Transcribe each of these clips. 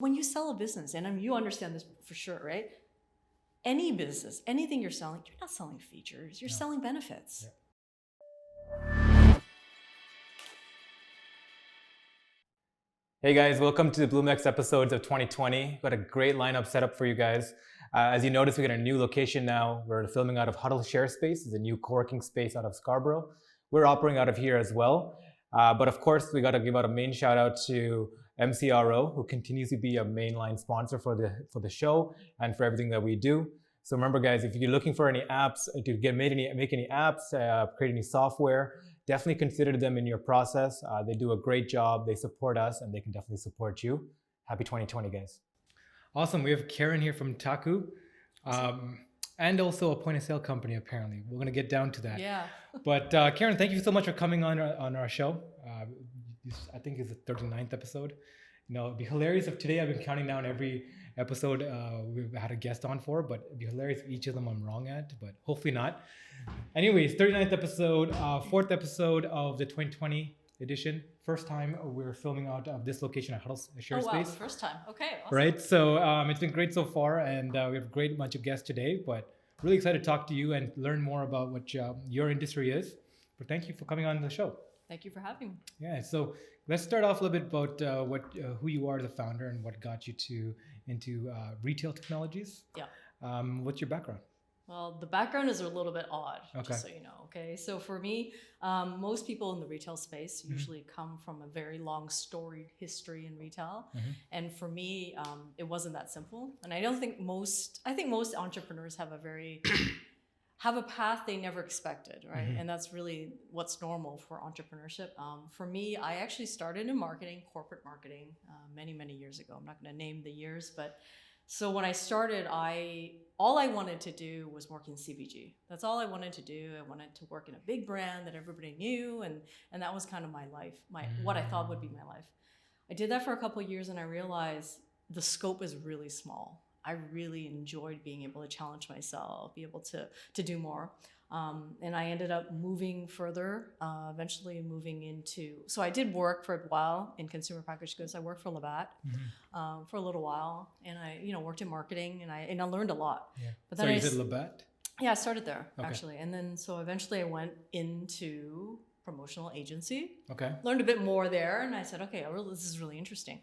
When you sell a business, and you understand this for sure, right? Any business, anything you're not selling features, you're selling benefits. Yeah. Hey guys, welcome to the BloomX episodes of 2020. Got a great lineup set up for you guys. As you notice, we got a new location now. We're filming out of Huddle Share Space. It's a new co-working space out of Scarborough. We're operating out of here as well. But of course, we got to give out a main shout out to MCRO, who continues to be a mainline sponsor for the show and for everything that we do. So remember, guys, if you're looking for any apps to make any apps, create any software, definitely consider them in your process. They do a great job. They support us, and they can definitely support you. Happy 2020, guys. Awesome. We have Karen here from TAKU, and also a point of sale company, apparently. We're going to get down to that. Yeah. But Karen, thank you so much for coming on our show. I think it's the 39th episode. You know, it'd be hilarious if today I've been counting down every episode we've had a guest on for, but it'd be hilarious if each of them I'm wrong at, but hopefully not. Anyways, 39th episode, fourth episode of the 2020 edition. First time we're filming out of this location at Huddle Share Space. Wow, first time. Okay, awesome. Right, so it's been great so far, and we have a great bunch of guests today, but really excited to talk to you and learn more about what your industry is. But thank you for coming on the show. Thank you for having me. Yeah, so let's start off a little bit about who you are as a founder and what got you into retail technologies. Yeah. What's your background? Well, the background is a little bit odd, Okay. just so you know. Okay, so for me, most people in the retail space usually come from a very long storied history in retail, and for me, it wasn't that simple. And I think most entrepreneurs have a path they never expected, right? And that's really what's normal for entrepreneurship. For me, I actually started in marketing, corporate marketing, many years ago. I'm not going to name the years, but so when I started, all I wanted to do was work in CPG. That's all I wanted to do. I wanted to work in a big brand that everybody knew, and that was kind of my life, what I thought would be my life. I did that for a couple of years, and I realized the scope is really small. I really enjoyed being able to challenge myself, be able to do more. And I ended up moving further, eventually moving into, so I did work for a while in consumer packaged goods. I worked for Labatt for a little while, and I worked in marketing, and I learned a lot. Yeah. But then so you did Labatt? Yeah, I started there, Okay. actually. And then so eventually I went into promotional agency. Okay. Learned a bit more there, and I said, okay, this is really interesting.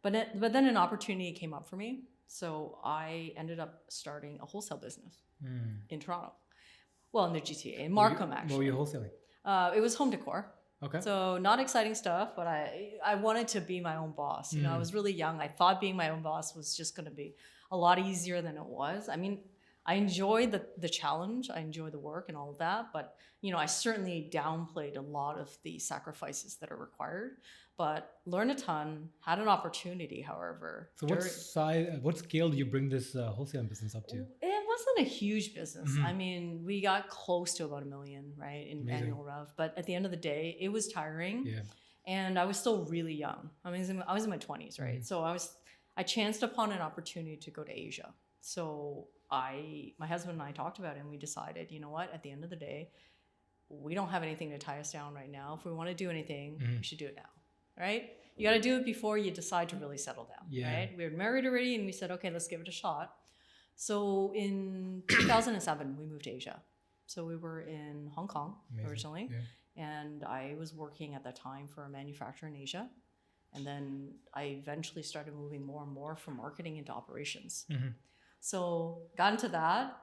But then an opportunity came up for me. So I ended up starting a wholesale business in Toronto. Well, in the GTA, in Markham, actually. What were you wholesaling? It was home decor. Okay. So not exciting stuff, but I wanted to be my own boss. I was really young. I thought being my own boss was just going to be a lot easier than it was. I mean, I enjoy the challenge. I enjoy the work and all of that. But, I certainly downplayed a lot of the sacrifices that are required. But learned a ton, had an opportunity, however. So what scale do you bring this wholesaling business up to? It wasn't a huge business. I mean, we got close to about $1 million, right, in annual rev. But at the end of the day, it was tiring. Yeah. And I was still really young. I mean, I was in my 20s, right? So I chanced upon an opportunity to go to Asia. So my husband and I talked about it, and we decided, you know what, at the end of the day, we don't have anything to tie us down right now. If we want to do anything, we should do it now. Right? You got to do it before you decide to really settle down, right? We were married already, and we said, okay, let's give it a shot. So in 2007, we moved to Asia. So we were in Hong Kong originally, and I was working at that time for a manufacturer in Asia. And then I eventually started moving more and more from marketing into operations. So got into that.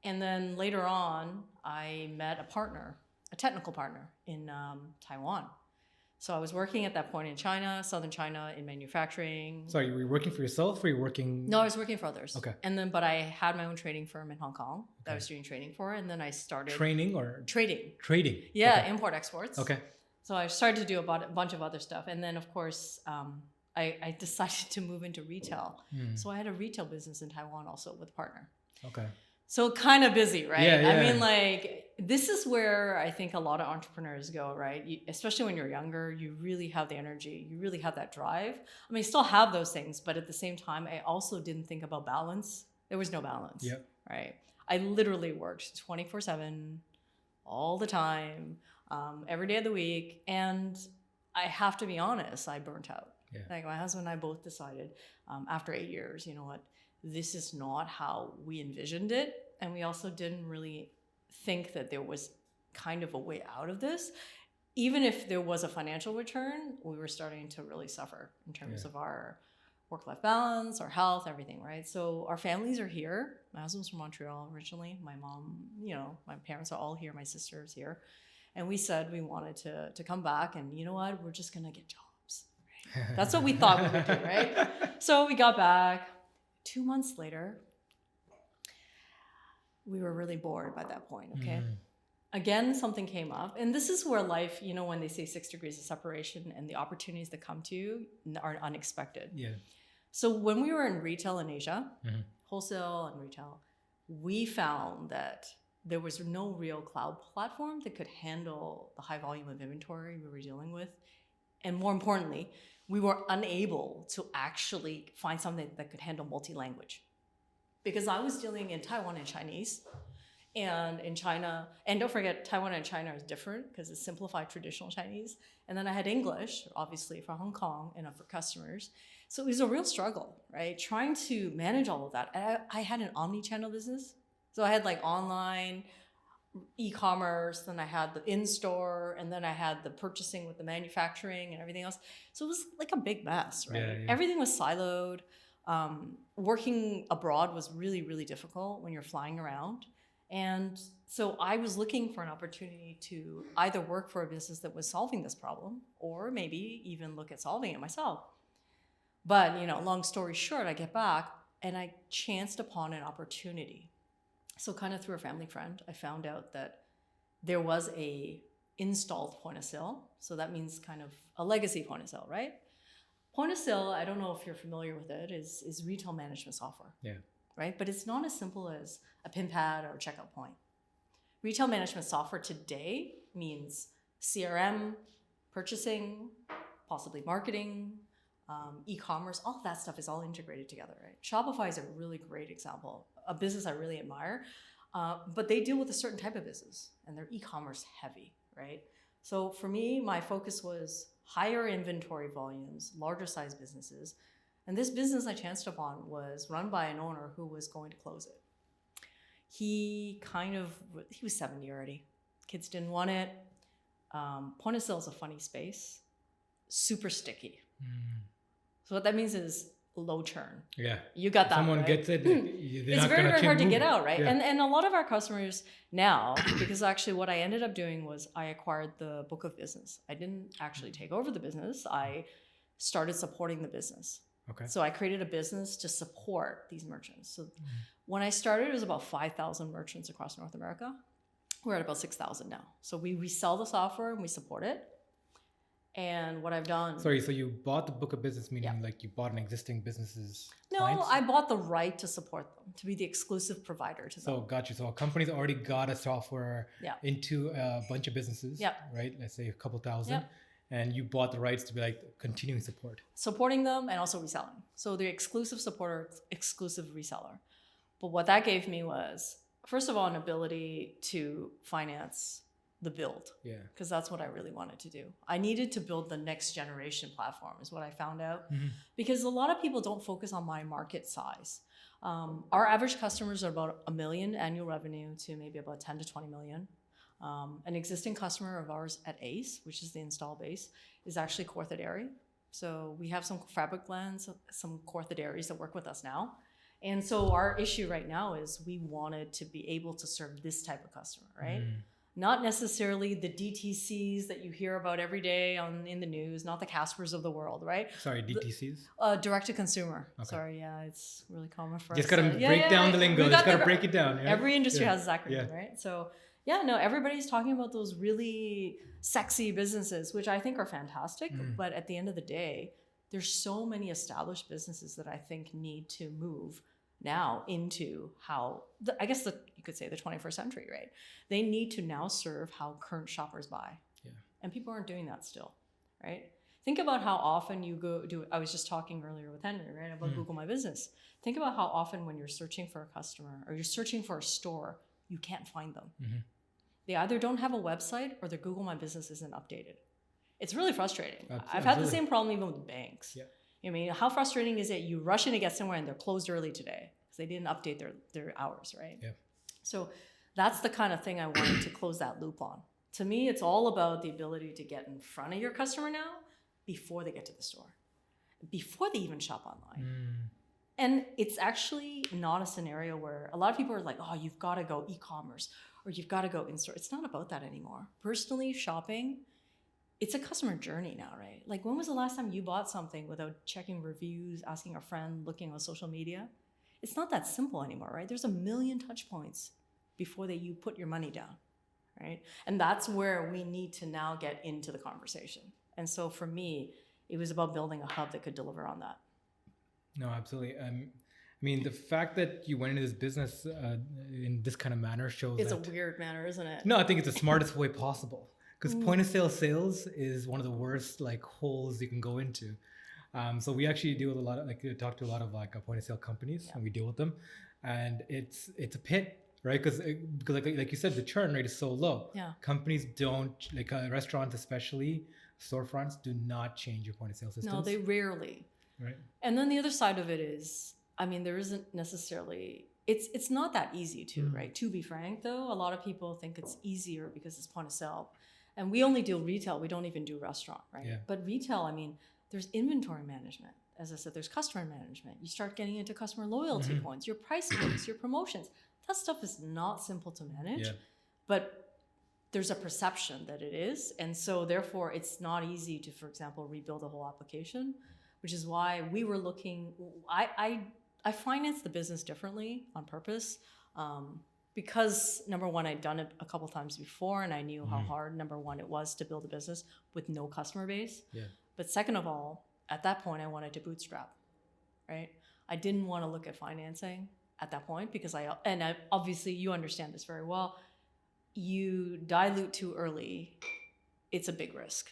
And then later on, I met a technical partner in Taiwan. So I was working at that point in China, southern China, in manufacturing. Sorry, were you working for yourself, or were you working? No, I was working for others. Okay. But I had my own trading firm in Hong Kong that I was doing trading for, and then I started Training or trading. Trading. Yeah, okay. Import exports. Okay. So I started to do a bunch of other stuff, and then of course I decided to move into retail. So I had a retail business in Taiwan also with a partner. Okay. So kind of busy, right? Yeah. I mean, this is where I think a lot of entrepreneurs go, right? Especially when you're younger, you really have the energy, you really have that drive. I mean, still have those things, but at the same time, I also didn't think about balance. There was no balance, right? I literally worked 24/7 all the time, every day of the week. And I have to be honest, I burnt out. Yeah. Like my husband and I both decided after 8 years, you know what, this is not how we envisioned it. And we also didn't really think that there was kind of a way out of this. Even if there was a financial return, we were starting to really suffer in terms of our work-life balance, our health, everything, right? So our families are here. My husband's from Montreal originally. My mom, you know, my parents are all here. My sister's here. And we said we wanted to come back, and you know what? We're just going to get jobs. Right? That's what we thought we would do, right? So we got back. 2 months later, we were really bored by that point, okay? Again, something came up. And this is where life, you know, when they say 6 degrees of separation and the opportunities that come to you are unexpected. Yeah. So when we were in retail in Asia, wholesale and retail, we found that there was no real cloud platform that could handle the high volume of inventory we were dealing with. And more importantly, we were unable to actually find something that could handle multi-language. Because I was dealing in Taiwan and Chinese, and in China, and don't forget, Taiwan and China is different because it's simplified traditional Chinese. And then I had English, obviously, for Hong Kong and for customers. So it was a real struggle, right? Trying to manage all of that. And I had an omni-channel business. So I had like online, e-commerce, then I had the in-store, and then I had the purchasing with the manufacturing and everything else. So it was like a big mess, right? Yeah, yeah. Everything was siloed. Working abroad was really, really difficult when you're flying around. And so I was looking for an opportunity to either work for a business that was solving this problem, or maybe even look at solving it myself. But, you know, long story short, I get back and I chanced upon an opportunity. So kind of through a family friend, I found out that there was a installed point of sale. So that means kind of a legacy point of sale, right? Point of sale, I don't know if you're familiar with it, is retail management software. Yeah. Right? But it's not as simple as a pin pad or a checkout point. Retail management software today means CRM, purchasing, possibly marketing, e-commerce, all of that stuff is all integrated together, right? Shopify is a really great example, a business I really admire, but they deal with a certain type of business and they're e-commerce heavy, right? So for me, my focus was higher inventory volumes, larger size businesses. And this business I chanced upon was run by an owner who was going to close it. He was 70 already. Kids didn't want it. Point of sale is a funny space, super sticky. So what that means is low churn. Yeah. You got that. Someone right? gets it. It's very, very hard to get out, right? Yeah. And a lot of our customers now, because actually what I ended up doing was I acquired the book of business. I didn't actually take over the business. I started supporting the business. Okay. So I created a business to support these merchants. So when I started, it was about 5,000 merchants across North America. We're at about 6,000 now. So we resell the software and we support it. And what I've done... Sorry, so you bought the book of business, meaning like you bought an existing business's clients? I bought the right to support them, to be the exclusive provider to them. So got you. So a company's already got a software into a bunch of businesses, right? Let's say a couple thousand. And you bought the rights to be like continuing support. Supporting them and also reselling. So the exclusive supporter, exclusive reseller. But what that gave me was, first of all, an ability to finance the build. Yeah. Because that's what I really wanted to do. I needed to build the next generation platform is what I found out. Because a lot of people don't focus on my market size. Our average customers are about $1 million annual revenue to maybe about 10 to 20 million. An existing customer of ours at ACE, which is the install base, is actually Corthadary. So we have some fabric blends, some Corthadaries that work with us now. And so our issue right now is we wanted to be able to serve this type of customer, right? Not necessarily the DTCs that you hear about every day in the news, not the Caspers of the world, right? Sorry, DTCs? Direct to consumer. Okay. Sorry, it's really common for us. Just gotta break down the lingo. Just gotta break it down. Yeah? Every industry has its acronym, right? So everybody's talking about those really sexy businesses, which I think are fantastic. But at the end of the day, there's so many established businesses that I think need to move now into you could say the 21st century, right? They need to now serve how current shoppers buy. Yeah. And people aren't doing that still, right? Think about how often you I was just talking earlier with Henry, right? About Google My Business. Think about how often when you're searching for a customer or you're searching for a store, you can't find them. They either don't have a website or their Google My Business isn't updated. It's really frustrating. I've had the Absolutely. same problem even with banks. Yeah. I mean, how frustrating is it? You rush in to get somewhere and they're closed early today because they didn't update their hours, right? Yeah. So that's the kind of thing I wanted to close that loop on. To me, it's all about the ability to get in front of your customer now before they get to the store, before they even shop online. And it's actually not a scenario where a lot of people are like, oh, you've got to go e-commerce or you've got to go in-store. It's not about that anymore. Personally, shopping, it's a customer journey now, right? Like, when was the last time you bought something without checking reviews, asking a friend, looking on social media? It's not that simple anymore, right? There's a million touch points before you put your money down, right? And that's where we need to now get into the conversation. And so for me, it was about building a hub that could deliver on that. No, absolutely. I mean, the fact that you went into this business in this kind of manner shows It's that... a weird manner, isn't it? No, I think it's the smartest way possible. Because point of sale sales is one of the worst like holes you can go into. So we actually deal with a lot of we talk to a lot of like point of sale companies, and we deal with them, and it's a pit, right? Because like you said, the churn rate is so low. Yeah. Companies don't, like restaurants especially, storefronts do not change your point of sale systems. No, they rarely. Right. And then the other side of it is, I mean, there isn't necessarily, it's not that easy too, right? To be frank though, a lot of people think it's easier because it's point of sale. And we only deal retail, we don't even do restaurant, right? Yeah. But retail, I mean, there's inventory management. As I said, there's customer management. You start getting into customer loyalty points, your price points, your promotions. That stuff is not simple to manage, but there's a perception that it is. And so therefore it's not easy to, for example, rebuild a whole application, which is why we were looking, I financed the business differently on purpose. Because number one, I'd done it a couple times before and I knew how hard, number one, it was to build a business with no customer base. Yeah. But second of all, at that point, I wanted to bootstrap, right? I didn't want to look at financing at that point because obviously you understand this very well. You dilute too early, it's a big risk.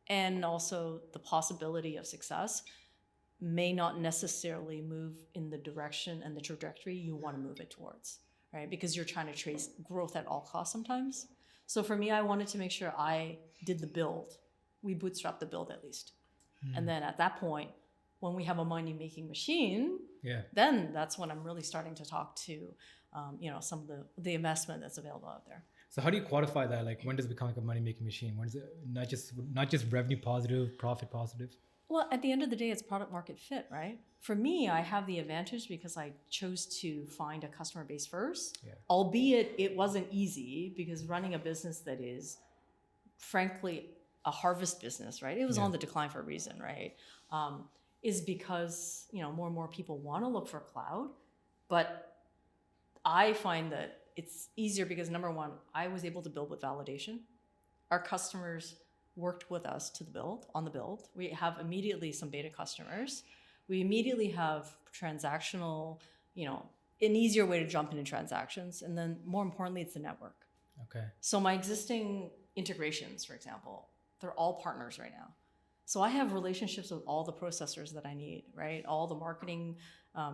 And also the possibility of success may not necessarily move in the direction and the trajectory you want to move it towards, right? Because you're trying to chase growth at all costs sometimes. So for me, I wanted to make sure I did the build. We bootstrapped the build at least. And then at that point, when we have a money-making machine, then that's when I'm really starting to talk to, some of the investment that's available out there. So how do you quantify that? Like, when does it become like a money-making machine? When is it not just revenue positive, profit positive? Well, at the end of the day, it's product market fit, right? For me, I have the advantage because I chose to find a customer base first, albeit it wasn't easy because running a business that is, frankly, a harvest business, right? It was on the decline for a reason, right? Is because, more and more people want to look for cloud, but I find that it's easier because number one, I was able to build with validation. Our customers worked with us on the build. We have immediately some beta customers. We immediately have transactional, an easier way to jump into transactions. And then more importantly, it's the network. Okay. So my existing integrations, for example, they're all partners right now. So I have relationships with all the processors that I need, right? All the marketing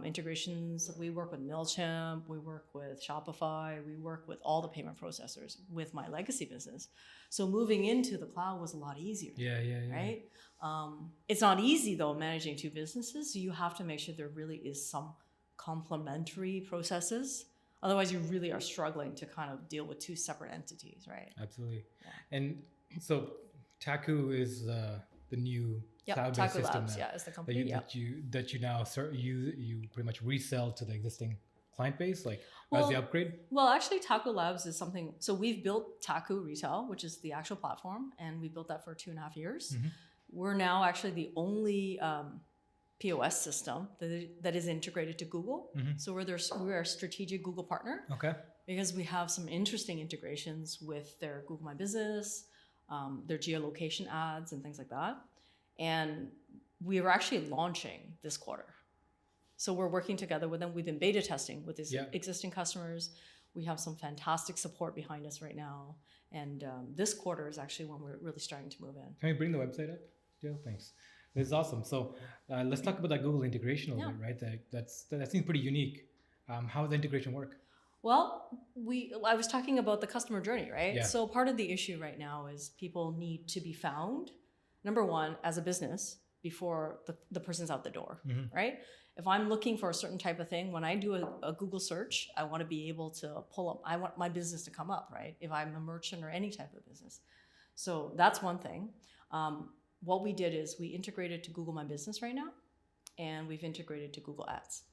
integrations. We work with MailChimp, we work with Shopify, we work with all the payment processors with my legacy business. So moving into the cloud was a lot easier. Right? It's not easy though, managing two businesses. So you have to make sure there really is some complementary processes. Otherwise you really are struggling to kind of deal with two separate entities, right? Absolutely. And so TAKU is the new cloud-based TAKU system Labs, now, is the company. that you now you pretty much resell to the existing client base, as the upgrade. Well, actually, TAKU Labs is something. So we've built TAKU Retail, which is the actual platform, and we built that for 2.5 years. We're now actually the only POS system that is integrated to Google. So we're a strategic Google partner. Okay. Because we have some interesting integrations with their Google My Business, their geolocation ads and things like that. And we were actually launching this quarter. So we're working together with them. We've been beta testing with these existing customers. We have some fantastic support behind us right now. And this quarter is actually when we're really starting to move in. Can we bring the website up? Yeah, thanks. This is awesome. So let's talk about that Google integration a little bit, right? That seems pretty unique. How does the integration work? Well, I was talking about the customer journey, right? Yeah. So part of the issue right now is people need to be found number one, as a business, before the person's out the door, right? If I'm looking for a certain type of thing, when I do a Google search, I want to be able to pull up, I want my business to come up, right? If I'm a merchant or any type of business. So that's one thing. What we did is we integrated to Google My Business right now, and we've integrated to Google Ads.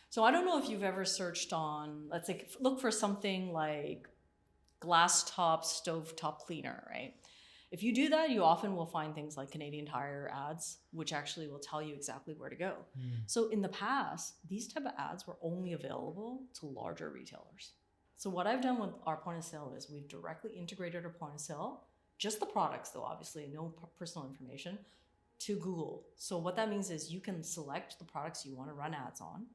So I don't know if you've ever searched on, let's say, look for something like glass top stovetop cleaner, right? If you do that, you often will find things like Canadian Tire ads, which actually will tell you exactly where to go. So in the past, these type of ads were only available to larger retailers. So what I've done with our point of sale is we've directly integrated our point of sale, just the products though, obviously, no personal information, to Google. So what that means is you can select the products you want to run ads on,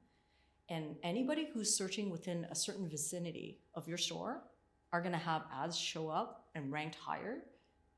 and anybody who's searching within a certain vicinity of your store are going to have ads show up and ranked higher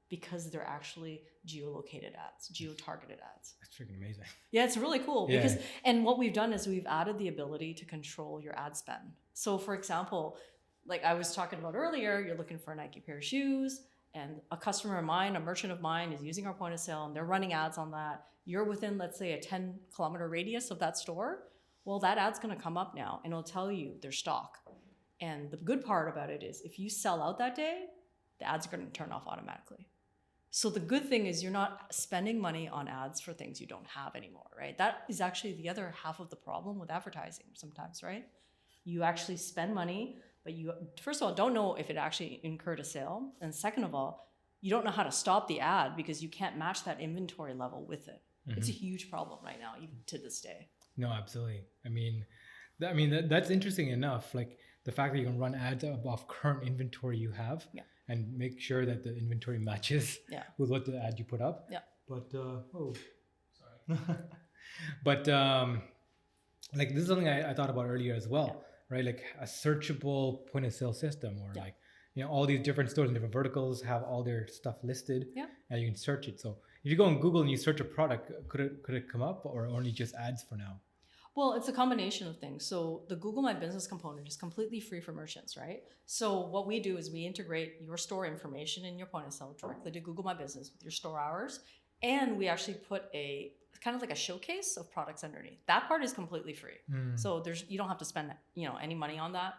because they're actually geolocated ads, geo-targeted ads. That's freaking amazing. Yeah, it's really cool because, and what we've done is we've added the ability to control your ad spend. So for example, like I was talking about earlier, you're looking for a Nike pair of shoes, and a customer of mine, a merchant of mine is using our point of sale and they're running ads on that. You're within, let's say, a 10-kilometer radius of that store. Well, that ad's going to come up now and it'll tell you their stock. And the good part about it is if you sell out that day, the ads are going to turn off automatically. So the good thing is you're not spending money on ads for things you don't have anymore, right? That is actually the other half of the problem with advertising sometimes, right? You actually spend money, but you, first of all, don't know if it actually incurred a sale. And second of all, you don't know how to stop the ad because you can't match that inventory level with it. It's a huge problem right now, even to this day. No, absolutely. I mean, that's interesting enough. Like the fact that you can run ads above current inventory you have, and make sure that the inventory matches with what the ad you put up. But but like this is something I thought about earlier as well, right? Like a searchable point of sale system, or like, you know, all these different stores and different verticals have all their stuff listed, and you can search it. So if you go on Google and you search a product, could it come up, or only just ads for now? Well, it's a combination of things. So the Google My Business component is completely free for merchants, right? So what we do is we integrate your store information in your point of sale directly to Google My Business with your store hours. And we actually put a kind of like a showcase of products underneath. That part is completely free. So you don't have to spend, you know, any money on that.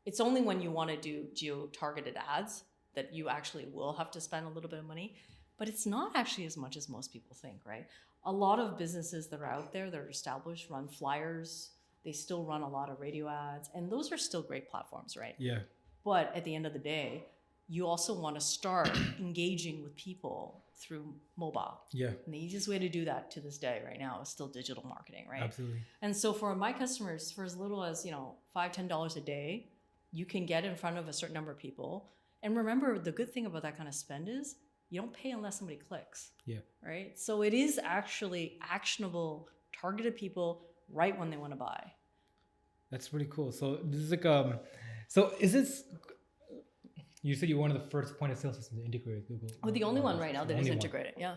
It's only when you want to do geo-targeted ads that you actually will have to spend a little bit of money. But it's not actually as much as most people think, right? A lot of businesses that are out there that are established run flyers. They still run a lot of radio ads, and those are still great platforms, right? Yeah. But at the end of the day, you also want to start engaging with people through mobile. Yeah. And the easiest way to do that to this day right now is still digital marketing, right? Absolutely. And so for my customers, for as little as, you know, $5, $10 a day, you can get in front of a certain number of people. And remember, the good thing about that kind of spend is you don't pay unless somebody clicks. Yeah. Right? So it is actually actionable, targeted people right when they want to buy. That's pretty cool. So this is like so is this, you said you're one of the first point of sale systems to integrate with Google? We're the only one right now that is integrated. Yeah.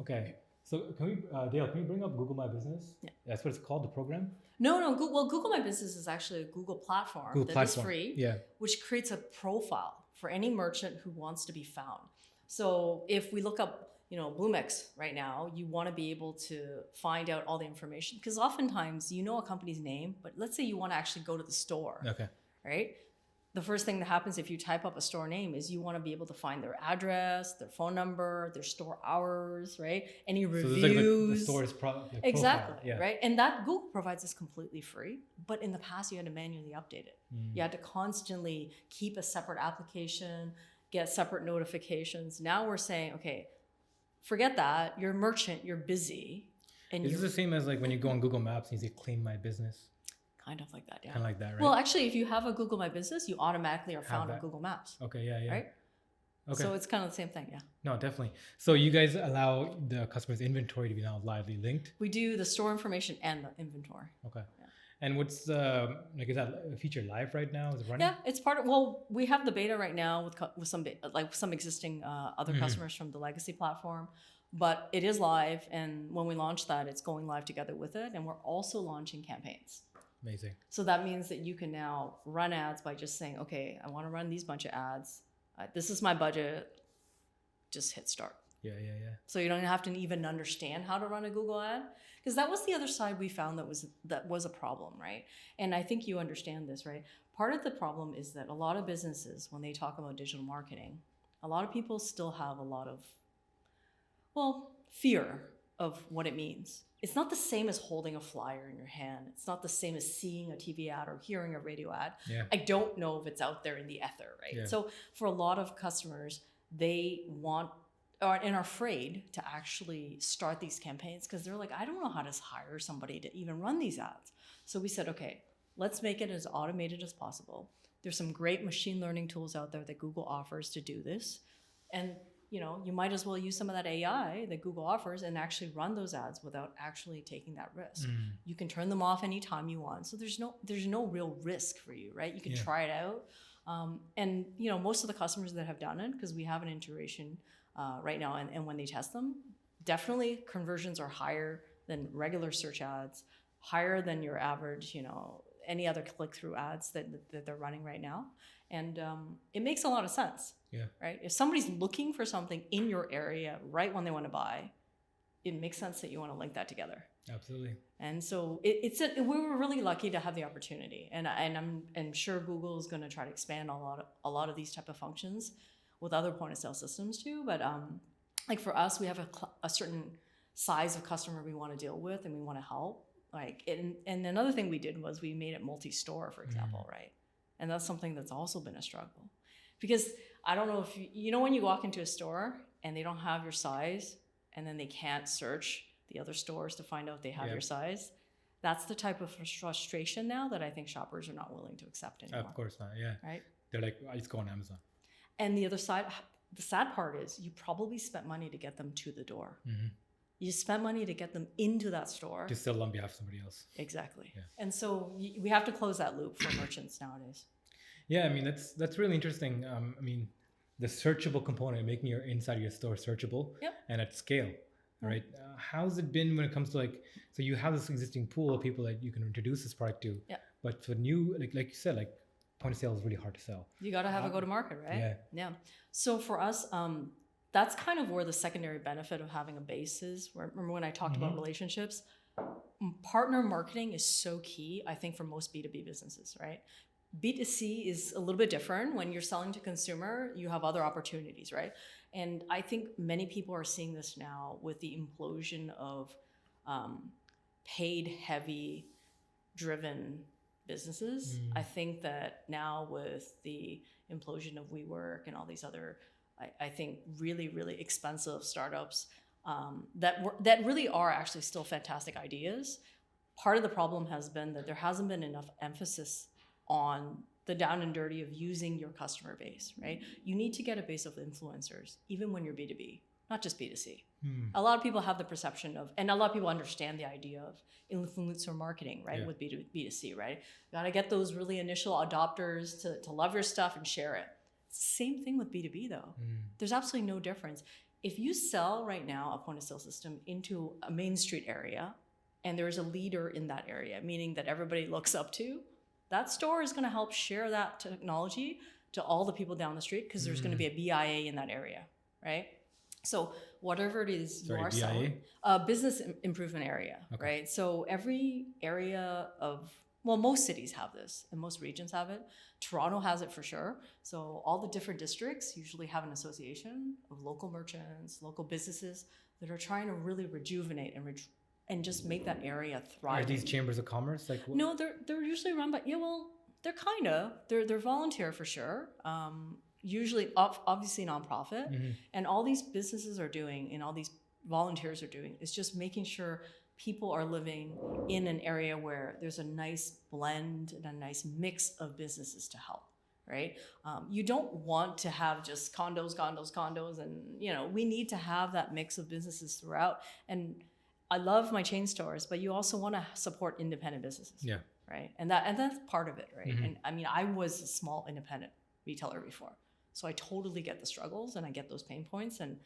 Okay. So can we, Dale, can you bring up Google My Business? Yeah. That's what it's called, the program? No. Google My Business is actually a Google platform is free, which creates a profile for any merchant who wants to be found. So if we look up, you know, Bloomex right now, you want to be able to find out all the information, because oftentimes you know a company's name, but let's say you want to actually go to the store. Okay. Right? The first thing that happens if you type up a store name is you want to be able to find their address, their phone number, their store hours, right? Any reviews. So like the store's exactly, right? And that Google provides us completely free, but in the past you had to manually update it. You had to constantly keep a separate application, get separate notifications. Now we're saying, okay, forget that. You're a merchant, you're busy. And is this the same as like when you go on Google Maps and you say clean my business? Kind of like that, yeah. Kind of like that, right? Well, actually, if you have a Google My Business, you automatically are found on Google Maps. Okay, yeah. Right? Okay. So it's kind of the same thing, yeah. No, definitely. So you guys allow the customer's inventory to be now lively linked? We do the store information and the inventory. Okay. Yeah. And what's like, is that feature live right now? Is it running? Yeah, it's part of, well, we have the beta right now with some existing other customers from the legacy platform, but it is live. And when we launch that, it's going live together with it. And we're also launching campaigns. Amazing. So that means that you can now run ads by just saying, okay, I want to run these bunch of ads. This is my budget. Just hit start. Yeah. So you don't have to even understand how to run a Google ad, because that was the other side we found that was a problem, right? And I think you understand this, right? Part of the problem is that a lot of businesses, when they talk about digital marketing, a lot of people still have a lot of, fear of what it means. It's not the same as holding a flyer in your hand. It's not the same as seeing a TV ad or hearing a radio ad. Yeah. I don't know if it's out there in the ether, right? Yeah. So for a lot of customers, they want and are afraid to actually start these campaigns because they're like, I don't know how to hire somebody to even run these ads. So we said, okay, let's make it as automated as possible. There's some great machine learning tools out there that Google offers to do this. And you might as well use some of that AI that Google offers and actually run those ads without actually taking that risk. You can turn them off anytime you want. So there's no real risk for you, right? You can try it out. And most of the customers that have done it, because we have an iteration right now, and when they test them, definitely conversions are higher than regular search ads, higher than your average, any other click-through ads that they're running right now. And it makes a lot of sense. Yeah. Right? If somebody's looking for something in your area right when they want to buy, it makes sense that you want to link that together. Absolutely. And so we were really lucky to have the opportunity, and I'm sure Google is going to try to expand a lot of these type of functions with other point of sale systems too. But like for us, we have a certain size of customer we want to deal with, and we want to help. And another thing we did was we made it multi-store, for example, right? And that's something that's also been a struggle, because I don't know if when you walk into a store and they don't have your size, and then they can't search the other stores to find out they have your size. That's the type of frustration now that I think shoppers are not willing to accept anymore. Of course not. Yeah. Right. They're like, I just go on Amazon. And the other side, the sad part is you probably spent money to get them to the door. You spent money to get them into that store. To sell on behalf of somebody else. Exactly. Yeah. And so we have to close that loop for merchants nowadays. Yeah, I mean, that's really interesting. I mean, the searchable component, making your inside of your store searchable and at scale, right? How's it been when it comes to so you have this existing pool of people that you can introduce this product to, but for new, like you said, point of sale is really hard to sell. You got to have a go-to-market, right? Yeah. So for us, that's kind of where the secondary benefit of having a base is. Remember when I talked about relationships? Partner marketing is so key, I think, for most B2B businesses, right? B2C is a little bit different. When you're selling to consumer, you have other opportunities, right? And I think many people are seeing this now with the implosion of paid, heavy driven businesses. I think that now with the implosion of WeWork and all these other, I think really, really expensive startups that really are actually still fantastic ideas. Part of the problem has been that there hasn't been enough emphasis on the down and dirty of using your customer base, right? You need to get a base of influencers, even when you're B2B, not just B2C. A lot of people have the perception of, and a lot of people understand the idea of influencer marketing, right? With B2C, right? You gotta get those really initial adopters to love your stuff and share it. It's the same thing with B2B though. There's absolutely no difference. If you sell right now a point of sale system into a main street area, and there's a leader in that area, meaning that everybody looks up to, that store is going to help share that technology to all the people down the street, because there's going to be a BIA in that area, right? So whatever it is you are selling, business improvement area, right? So every area of, most cities have this and most regions have it. Toronto has it for sure. So all the different districts usually have an association of local merchants, local businesses that are trying to really rejuvenate and just make that area thrive. Are these chambers of commerce? No, they're usually run by, they're volunteer for sure. Usually, obviously nonprofit. And all these businesses are doing, and all these volunteers are doing, is just making sure people are living in an area where there's a nice blend and a nice mix of businesses to help, right? You don't want to have just condos, and, we need to have that mix of businesses throughout. And I love my chain stores, but you also want to support independent businesses. Yeah. Right. And that's part of it, right? And I mean, I was a small independent retailer before, so I totally get the struggles and I get those pain points, and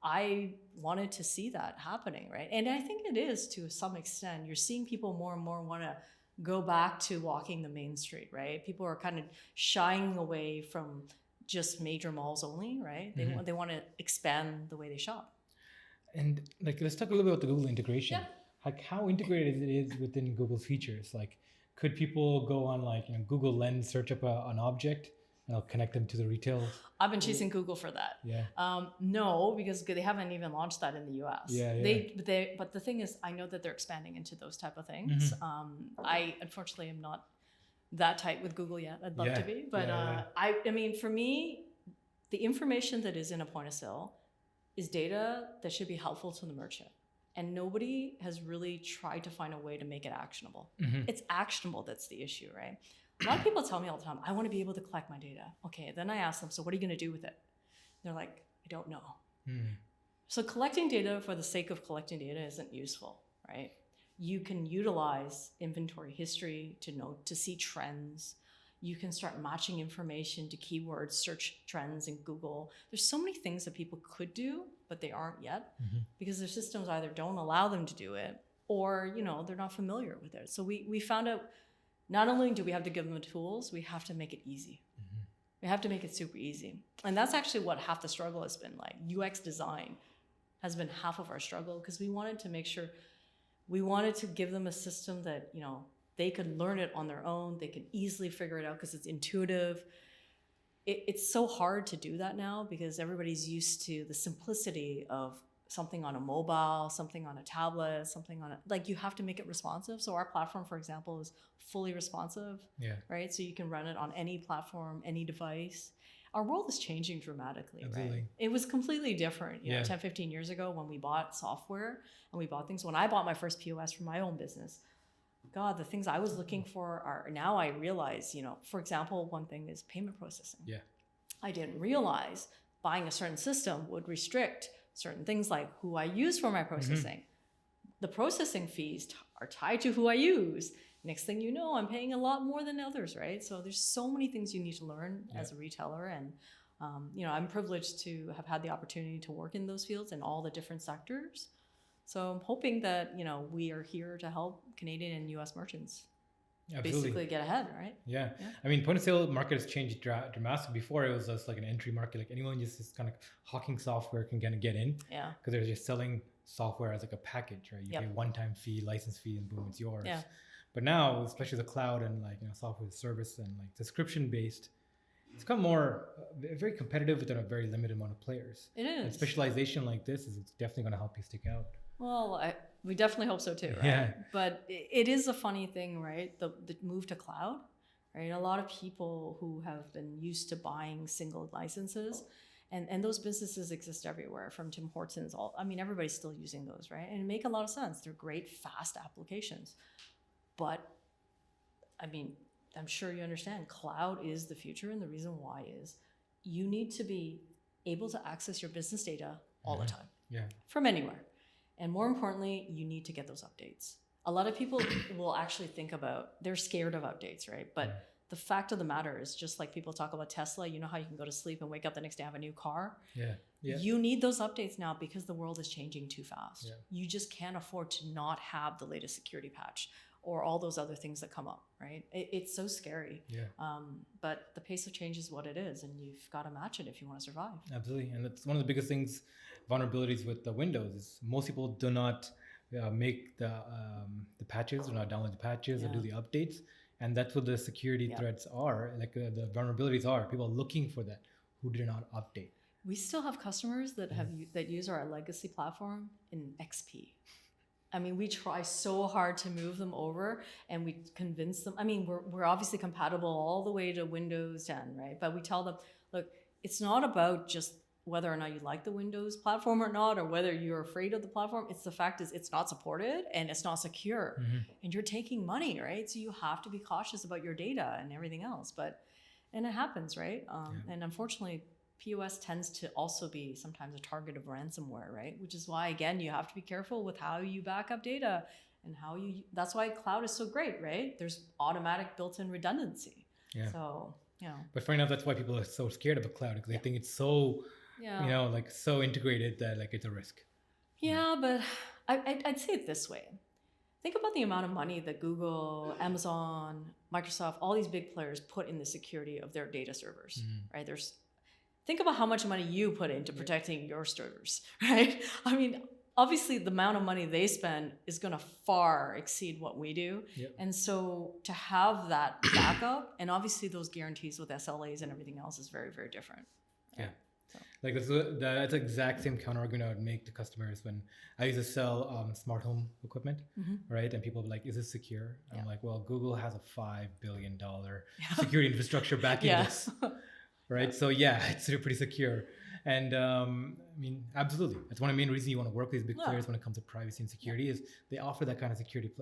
I wanted to see that happening, right? And I think it is to some extent. You're seeing people more and more want to go back to walking the main street, right? People are kind of shying away from just major malls only, right? They want to expand the way they shop. And like, let's talk a little bit about the Google integration. Yeah. Like, how integrated it is within Google's features. Like, could people go on like Google Lens, search up an object, and it'll connect them to the retail? I've been chasing Google for that. Yeah. No, because they haven't even launched that in the US. Yeah. But the thing is, I know that they're expanding into those type of things. I unfortunately am not that tight with Google yet. I'd love to be, but I mean, for me, the information that is in a point of sale is data that should be helpful to the merchant. And nobody has really tried to find a way to make it actionable. It's actionable that's the issue, right? A lot of people tell me all the time, I want to be able to collect my data. Okay, then I ask them, so what are you going to do with it? They're like, I don't know. So collecting data for the sake of collecting data isn't useful, right? You can utilize inventory history to see trends. You can start matching information to keywords, search trends in Google. There's so many things that people could do, but they aren't yet because their systems either don't allow them to do it or, they're not familiar with it. So we found out not only do we have to give them the tools, we have to make it easy. We have to make it super easy. And that's actually what half the struggle has been like. UX design has been half of our struggle because we wanted to make sure, we wanted to give them a system that, they could learn it on their own. They could easily figure it out because it's intuitive. It's so hard to do that now because everybody's used to the simplicity of something on a mobile, something on a tablet, something on like you have to make it responsive. So our platform, for example, is fully responsive, right? So you can run it on any platform, any device. Our world is changing dramatically, right? It was completely different, 10, 15 years ago when we bought software and we bought things. When I bought my first POS for my own business, God, the things I was looking for are now I realize, for example, one thing is payment processing. I didn't realize buying a certain system would restrict certain things like who I use for my processing. The processing fees are tied to who I use. Next thing you know, I'm paying a lot more than others, right? So there's so many things you need to learn as a retailer. And, I'm privileged to have had the opportunity to work in those fields in all the different sectors. So I'm hoping that, we are here to help Canadian and US merchants basically get ahead, right? Yeah. I mean, point of sale market has changed dramatically. Before it was just like an entry market, like anyone just kind of hawking software can kind of get in. Because they're just selling software as like a package, right? You pay one-time fee, license fee, and boom, it's yours. But now, especially the cloud and like, software as a service and like subscription-based, it's become more very competitive within a very limited amount of players. It is. And specialization like this is definitely going to help you stick out. Well, we definitely hope so too, right? But it is a funny thing, right? The move to cloud, right? A lot of people who have been used to buying single licenses, and those businesses exist everywhere, from Tim Hortons, everybody's still using those, right? And it make a lot of sense. They're great, fast applications. But, I'm sure you understand, cloud is the future, and the reason why is you need to be able to access your business data all the time, from anywhere. And more importantly, you need to get those updates. A lot of people will actually they're scared of updates, right? But the fact of the matter is, just like people talk about Tesla, you know how you can go to sleep and wake up the next day have a new car? You need those updates now because the world is changing too fast. You just can't afford to not have the latest security patch or all those other things that come up, right? It's so scary. But the pace of change is what it is, and you've got to match it if you want to survive. Absolutely, and that's one of the biggest things, vulnerabilities with the Windows, is most people do not make the patches, or not download the patches or do the updates, and that's what the security threats are. Like the vulnerabilities are, people are looking for that who did not update. We still have customers that use our legacy platform in XP. We try so hard to move them over, and we convince them. We're obviously compatible all the way to Windows 10, right? But we tell them, look, it's not about just whether or not you like the Windows platform or not, or whether you're afraid of the platform. It's the fact is it's not supported and it's not secure, and you're taking money, right? So you have to be cautious about your data and everything else. And it happens, right? And unfortunately, POS tends to also be sometimes a target of ransomware, right? Which is why, again, you have to be careful with how you back up data and that's why cloud is so great, right? There's automatic built-in redundancy. So, But funny enough, that's why people are so scared of the cloud, because they think it's so, like so integrated that like it's a risk. But I'd say it this way. Think about the amount of money that Google, Amazon, Microsoft, all these big players put in the security of their data servers, right? Think about how much money you put into protecting your servers, right? obviously the amount of money they spend is going to far exceed what we do. Yep. And so to have that backup, and obviously those guarantees with SLAs and everything else is very, very different. Yeah. Like that's the exact same counter argument I would make to customers when I used to sell smart home equipment, right? And people are like, "Is this secure?" I'm like, "Well, Google has a $5 billion security infrastructure backing this, right? So yeah, it's pretty secure." And I mean, absolutely, that's one of the main reasons you want to work with these big players when it comes to privacy and security is they offer that kind of security,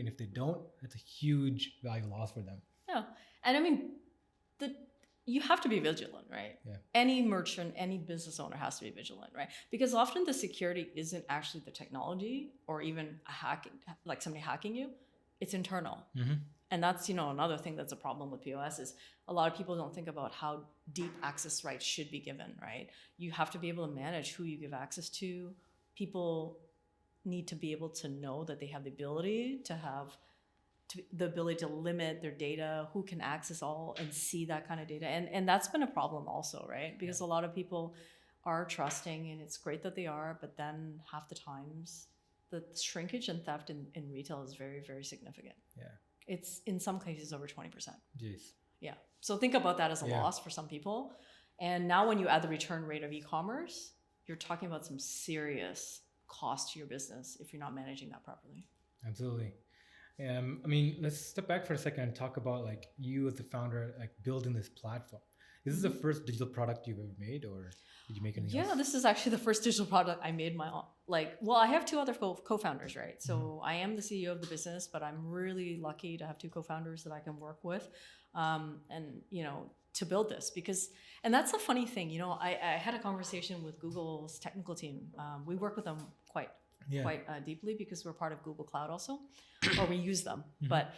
and if they don't, it's a huge value loss for them. Yeah, and I mean, you have to be vigilant, right? Yeah. Any merchant, any business owner has to be vigilant, right? Because often the security isn't actually the technology or even like somebody hacking you. It's internal. And that's, another thing that's a problem with POS is a lot of people don't think about how deep access rights should be given, right? You have to be able to manage who you give access to. People need to be able to know that they have the ability to limit their data, who can access all and see that kind of data. And that's been a problem also, right? Because a lot of people are trusting and it's great that they are, but then half the times the shrinkage and theft in retail is very, very significant. Yeah. It's in some cases over 20%. Jeez. Yeah. So think about that as a loss for some people. And now when you add the return rate of e-commerce, you're talking about some serious cost to your business if you're not managing that properly. Absolutely. I mean, let's step back for a second and talk about like you as the founder, like building this platform. Is this the first digital product you've ever made, or did you make anything else? Yeah, this is actually the first digital product I made my own. I have two other co-founders, right? So I am the CEO of the business, but I'm really lucky to have two co-founders that I can work with, and to build this and that's the funny thing. I had a conversation with Google's technical team. We work with them quite deeply because we're part of Google Cloud also, or we use them. But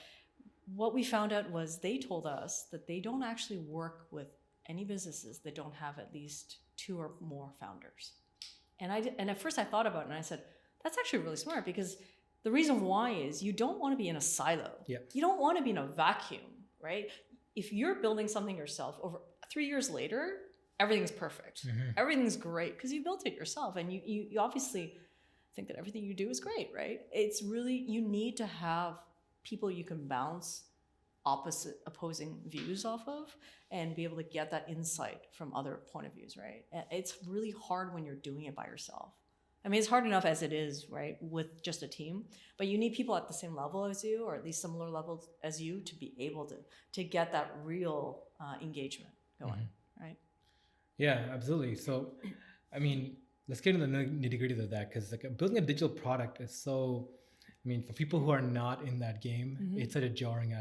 what we found out was they told us that they don't actually work with any businesses that don't have at least two or more founders. And at first I thought about it and I said, that's actually really smart because the reason why is you don't want to be in a silo. You don't want to be in a vacuum, right? If you're building something yourself, over 3 years later, everything's perfect. Everything's great because you built it yourself and you obviously think that everything you do is great, right? It's really, you need to have people you can bounce opposing views off of and be able to get that insight from other point of views, right? And it's really hard when you're doing it by yourself. I mean, it's hard enough as it is, right, with just a team, but you need people at the same level as you, or at least similar levels as you, to be able to get that real engagement going, right? Yeah, absolutely. So, I mean, let's get into the nitty-gritty of that, because like building a digital product is so, I mean, for people who are not in that game, it's such a jarring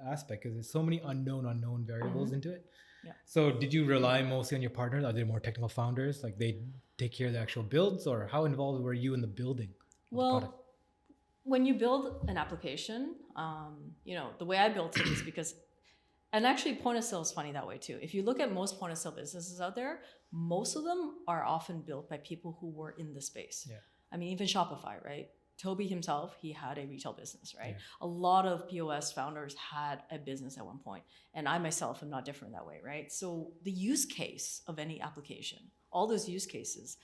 aspect because there's so many unknown variables into it. Yeah. So did you rely mostly on your partners? Are they more technical founders? Like they take care of the actual builds, or how involved were you in the building of the product? When you build an application, the way I built it is because, and actually point of sale is funny that way too. If you look at most point of sale businesses out there, most of them are often built by people who were in the space. Yeah. I mean, even Shopify, right? Toby himself, he had a retail business, right? Yeah. A lot of POS founders had a business at one point, and I myself am not different that way, right? So the use case of any application, all those use cases,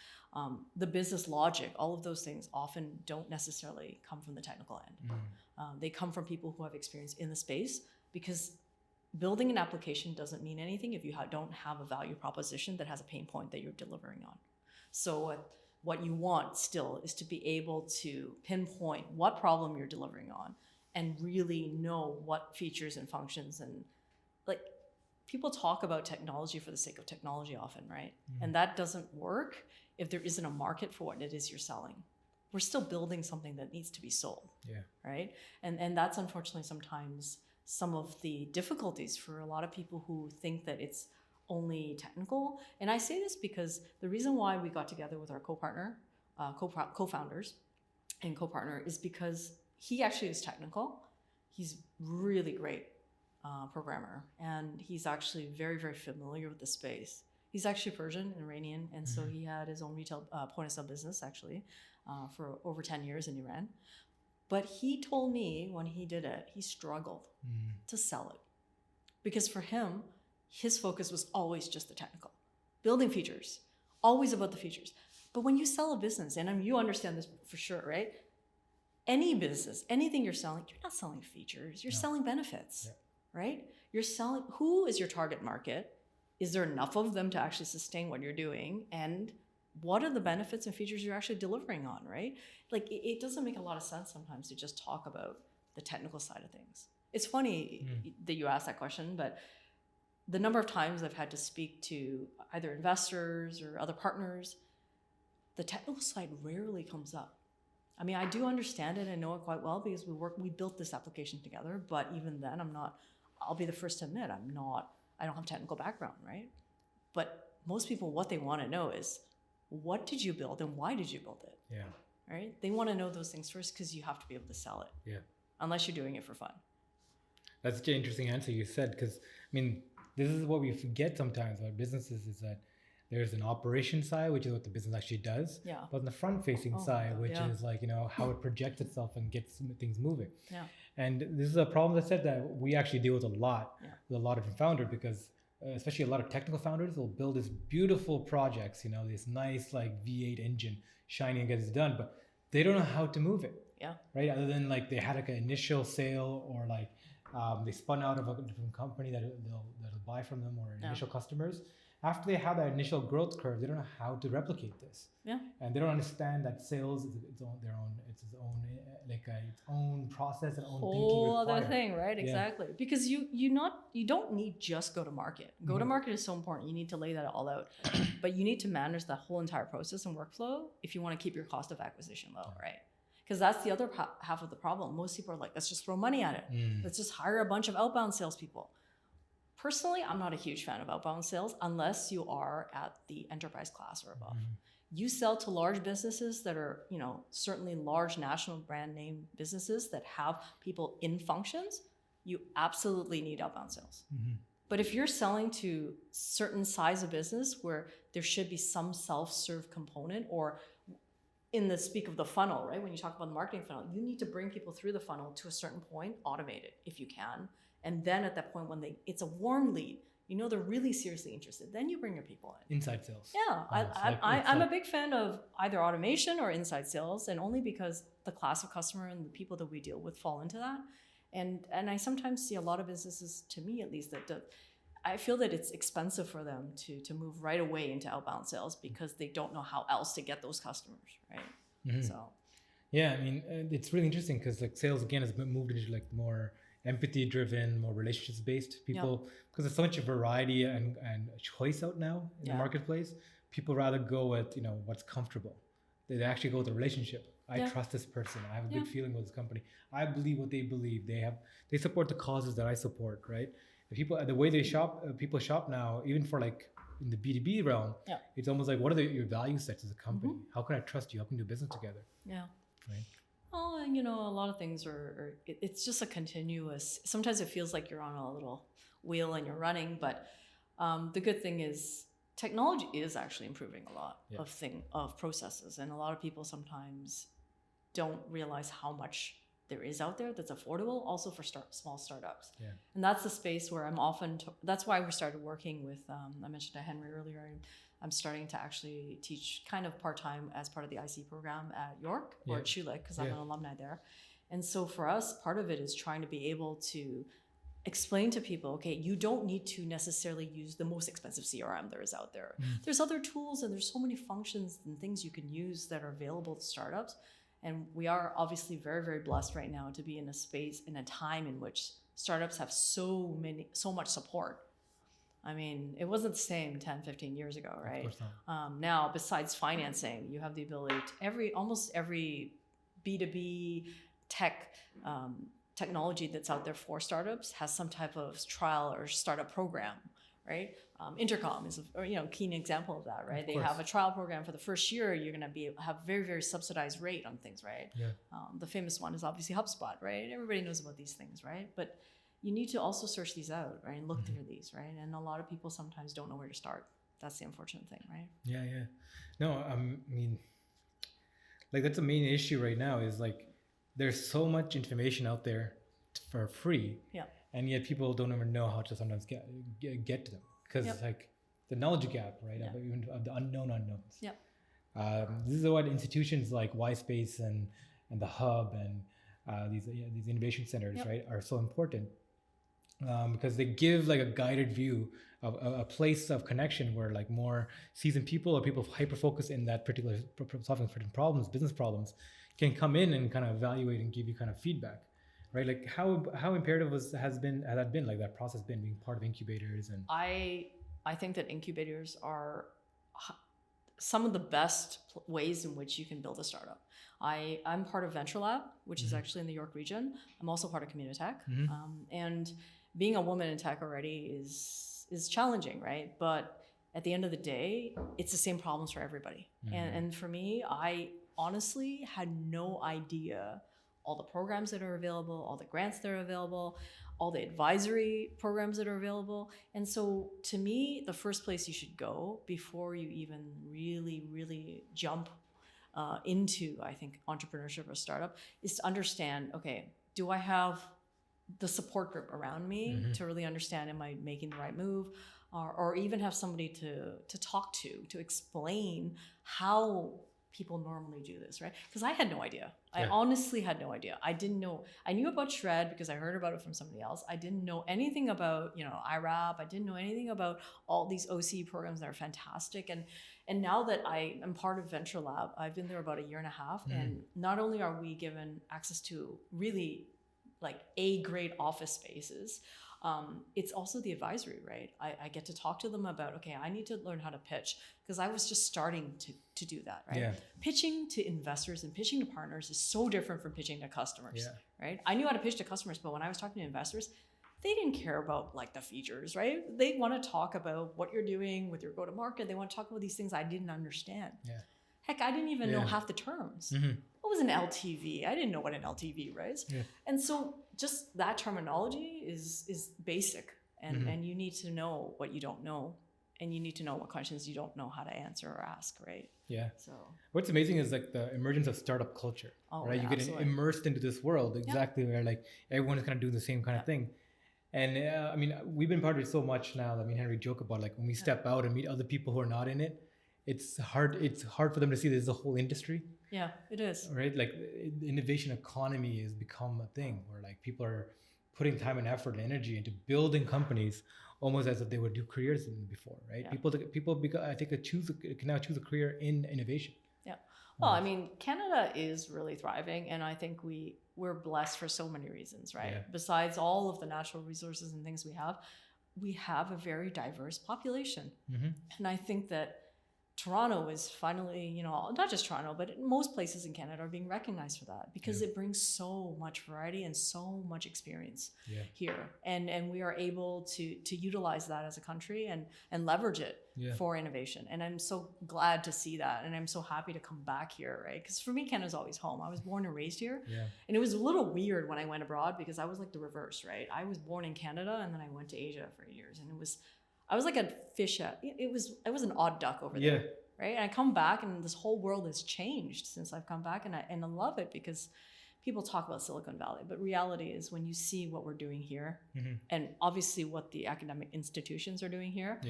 the business logic, all of those things often don't necessarily come from the technical end. They come from people who have experience in the space, because building an application doesn't mean anything if you don't have a value proposition that has a pain point that you're delivering on. So what you want still is to be able to pinpoint what problem you're delivering on and really know what features and functions, and like people talk about technology for the sake of technology often, right? And that doesn't work if there isn't a market for what it is you're selling. We're still building something that needs to be sold, right? And that's unfortunately sometimes some of the difficulties for a lot of people who think that it's only technical. And I say this because the reason why we got together with our co-founders and co-partner is because he actually is technical. He's really great programmer, and he's actually very, very familiar with the space. He's actually Persian and Iranian, and so he had his own retail point of sale business actually for over 10 years in Iran. But he told me when he did it, he struggled to sell it, because for him, his focus was always just the technical, building features, always about the features. But when you sell a business, and you understand this for sure, right? Any business, anything you're selling, you're not selling features, you're selling benefits, right? You're selling, who is your target market? Is there enough of them to actually sustain what you're doing? And what are the benefits and features you're actually delivering on, right? Like, it doesn't make a lot of sense sometimes to just talk about the technical side of things. It's funny that you asked that question, but the number of times I've had to speak to either investors or other partners, the technical side rarely comes up. I mean, I do understand it and know it quite well because we built this application together, but even then I'll be the first to admit I don't have technical background, right? But most people, what they want to know is, what did you build and why did you build it? Yeah. Right? They want to know those things first because you have to be able to sell it. Yeah. Unless you're doing it for fun. That's such an interesting answer you said, because, I mean, this is what we forget sometimes about businesses is that there's an operation side, which is what the business actually does. Yeah. But on the front-facing side, which is like, how it projects itself and gets things moving. Yeah. And this is a problem that we actually deal with a lot with a lot of founders, because especially a lot of technical founders will build these beautiful projects, this nice like V8 engine shining and gets done, but they don't know how to move it. Yeah. Right. Other than like they had like an initial sale or like they spun out of a different company that'll buy from them or initial customers. After they have that initial growth curve, they don't know how to replicate this. Yeah. And they don't understand that sales is its own process and own thinking. Whole other thing, right? Yeah. Exactly. Because you don't need just go to market. Go to market is so important. You need to lay that all out. But you need to manage the whole entire process and workflow if you want to keep your cost of acquisition low, right? Because that's the other half of the problem. Most people are like, let's just throw money at it. Let's just hire a bunch of outbound salespeople. Personally, I'm not a huge fan of outbound sales unless you are at the enterprise class or above. You sell to large businesses that are, certainly large national brand name businesses that have people in functions, you absolutely need outbound sales. But if you're selling to certain size of business where there should be some self-serve component, or in the speak of the funnel, right? When you talk about the marketing funnel, you need to bring people through the funnel to a certain point, automate it if you can. And then at that point, when it's a warm lead, they're really seriously interested, then you bring your people in. Inside sales. Yeah, I'm a big fan of either automation or inside sales, and only because the class of customer and the people that we deal with fall into that. And I sometimes see a lot of businesses, to me at least, that I feel that it's expensive for them to move right away into outbound sales because they don't know how else to get those customers, right? So. Yeah, I mean, it's really interesting because like sales again has been moved into like more empathy driven, more relationships based people, because there's so much variety and choice out now in the marketplace. People rather go with what's comfortable. They actually go with the relationship. I trust this person. I have a good feeling with this company. I believe what they believe. They support the causes that I support, right? The way they shop, people shop now, even for like in the B2B realm, it's almost like, what are your value sets as a company? How can I trust you? How can we do business together? Yeah. Right. Oh, and a lot of things it's just a continuous, sometimes it feels like you're on a little wheel and you're running, but the good thing is technology is actually improving a lot of processes. And a lot of people sometimes don't realize how much there is out there that's affordable also for small startups. Yeah. And that's the space where I'm often, that's why we started working with, I mentioned to Henry earlier, I'm starting to actually teach kind of part-time as part of the IC program at York or at Schulich, because I'm an alumni there. And so for us, part of it is trying to be able to explain to people, okay, you don't need to necessarily use the most expensive CRM there is out there. There's other tools and there's so many functions and things you can use that are available to startups. And we are obviously very, very blessed right now to be in a space, in a time in which startups have so much support. I mean, it wasn't the same 10, 15 years ago, right? Of course not. Now, besides financing, you have the ability to almost every B2B technology that's out there for startups has some type of trial or startup program, right? Intercom is a keen example of that, right? They have a trial program for the first year. You're going to have very, very subsidized rate on things, right? Yeah. The famous one is obviously HubSpot, right? Everybody knows about these things, right? But you need to also search these out, right? And look through these, right? And a lot of people sometimes don't know where to start. That's the unfortunate thing, right? Yeah, yeah. No, I mean, like that's the main issue right now is like there's so much information out there for free. Yeah. And yet people don't even know how to sometimes get to them because it's like the knowledge gap, right? Of the unknown unknowns. Yeah. This is what institutions like Y-Space and the Hub and these innovation centers, right, are so important, because they give like a guided view of a place of connection where like more seasoned people or people hyper focused in that particular solving certain problems, business problems, can come in and kind of evaluate and give you kind of feedback, right? Like how imperative has that been, like that process been, being part of incubators? And I think that incubators are some of the best ways in which you can build a startup. I'm part of Venture Lab, which is actually in the York region. I'm also part of Communitech. And being a woman in tech already is challenging, right? But at the end of the day, it's the same problems for everybody. And for me, I honestly had no idea all the programs that are available, all the grants that are available, all the advisory programs that are available. And so to me, the first place you should go before you even really, really jump into, I think, entrepreneurship or startup is to understand, okay, do I have the support group around me to really understand, am I making the right move? Or even have somebody to talk to explain how people normally do this, right? Because I had no idea. I honestly had no idea. I didn't know. I knew about Shred because I heard about it from somebody else. I didn't know anything about, IRAP. I didn't know anything about all these OCE programs that are fantastic. And now that I am part of Venture Lab, I've been there about a year and a half. And not only are we given access to really like A-grade office spaces, it's also the advisory, right? I get to talk to them about, okay, I need to learn how to pitch, because I was just starting to do that, right? Pitching to investors and pitching to partners is so different from pitching to customers, right? I knew how to pitch to customers, but when I was talking to investors, they didn't care about like the features, right? They want to talk about what you're doing with your go-to-market. They want to talk about these things I didn't understand. Heck, I didn't even know half the terms. What was an LTV? I didn't know what an LTV was. And so just that terminology is basic. And you need to know what you don't know. And you need to know what questions you don't know how to answer or ask, right? So what's amazing is like the emergence of startup culture, right? You get immersed into this world, where like everyone is kind of doing the same kind of thing. And I mean, we've been part of it so much now that me and Henry joke about, like, when we step out and meet other people who are not in it, it's hard for them to see there's a whole industry. Yeah, it is. Right? Like the innovation economy has become a thing where like people are putting time and effort and energy into building companies almost as if they would do careers in before, right? People I think can now choose a career in innovation. Well, I mean, Canada is really thriving, and I think we're blessed for so many reasons, right? Besides all of the natural resources and things we have a very diverse population. And I think that Toronto is finally, not just Toronto, but most places in Canada are being recognized for that, because it brings so much variety and so much experience here. And we are able to utilize that as a country and leverage it for innovation. And I'm so glad to see that. And I'm so happy to come back here, right? Because for me, Canada's always home. I was born and raised here. And it was a little weird when I went abroad, because I was like the reverse, right? I was born in Canada and then I went to Asia for years. And I was like a fish out. I was an odd duck over there, right? And I come back and this whole world has changed since I've come back, and I love it, because people talk about Silicon Valley, but reality is when you see what we're doing here, and obviously what the academic institutions are doing here,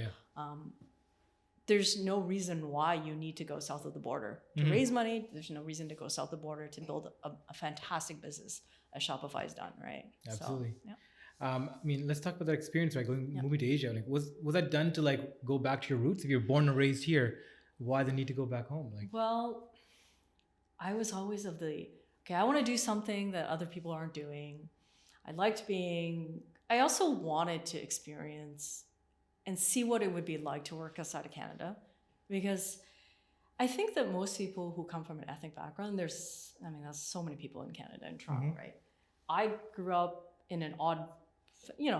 there's no reason why you need to go south of the border to raise money. There's no reason to go south of the border to build a fantastic business as Shopify has done, right? Absolutely. So, I mean, let's talk about that experience, right? Moving to Asia. Like, was that done to like go back to your roots? If you're born and raised here, why the need to go back home? Like, well, I was always I want to do something that other people aren't doing. I also wanted to experience and see what it would be like to work outside of Canada, because I think that most people who come from an ethnic background, there's so many people in Canada and Toronto, right? I grew up in an odd,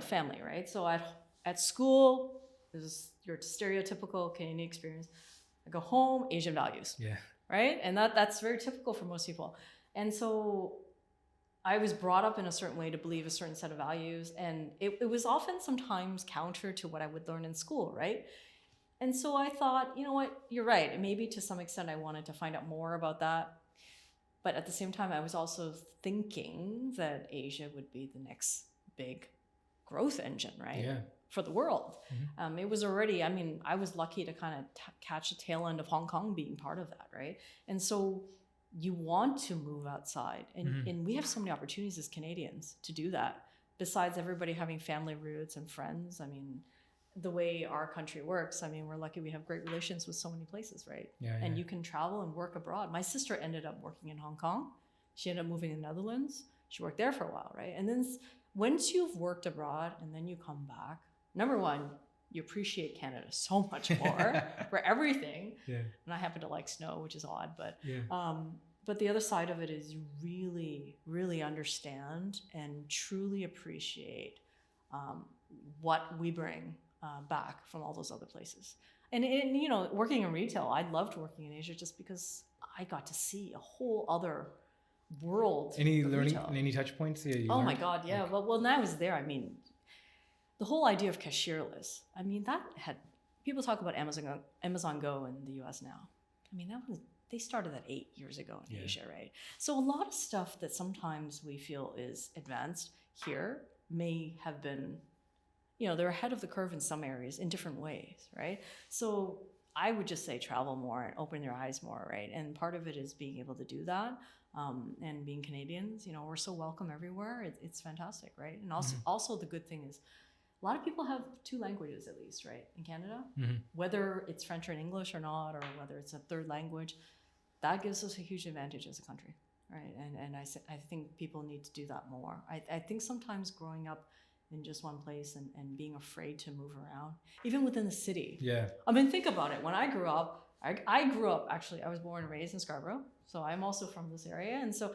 family, right? So at school, this is your stereotypical Canadian experience. I go home, Asian values, right? And that's very typical for most people. And so I was brought up in a certain way to believe a certain set of values, and it was often sometimes counter to what I would learn in school, right? And so I thought, you know what, you're right. Maybe to some extent I wanted to find out more about that. But at the same time, I was also thinking that Asia would be the next big growth engine, right? for the world. It was already, I mean, I was lucky to kind of catch the tail end of Hong Kong being part of that, right? And so you want to move outside, and we have so many opportunities as Canadians to do that. Besides everybody having family roots and friends, I mean, the way our country works, I mean, we're lucky we have great relations with so many places, right? And you can travel and work abroad. My sister ended up working in Hong Kong. She ended up moving to the Netherlands. She worked there for a while, right? And then once you've worked abroad and then you come back, number one, you appreciate Canada so much more for everything. And I happen to like snow, which is odd, but the other side of it is you really, really understand and truly appreciate what we bring back from all those other places. And you know, working in retail, I loved working in Asia just because I got to see a whole other world. Any of learning, retail. any touch points? My God, yeah. Like, well, when I was there, I mean, the whole idea of cashierless, I mean, that had, people talk about Amazon Go in the US now. I mean, they started that 8 years ago in Asia, right? So a lot of stuff that sometimes we feel is advanced here may have been, you know, they're ahead of the curve in some areas in different ways, right? So I would just say travel more and open your eyes more, right? And part of it is being able to do that. And being Canadians, you know, we're so welcome everywhere. It's fantastic, right? And also the good thing is a lot of people have 2 languages at least, right? In Canada, whether it's French or English or not, or whether it's a third language, that gives us a huge advantage as a country, right? And I think people need to do that more. I think sometimes growing up in just one place and being afraid to move around, even within the city. I mean, think about it. When I grew up, actually, I was born and raised in Scarborough. So I'm also from this area. And so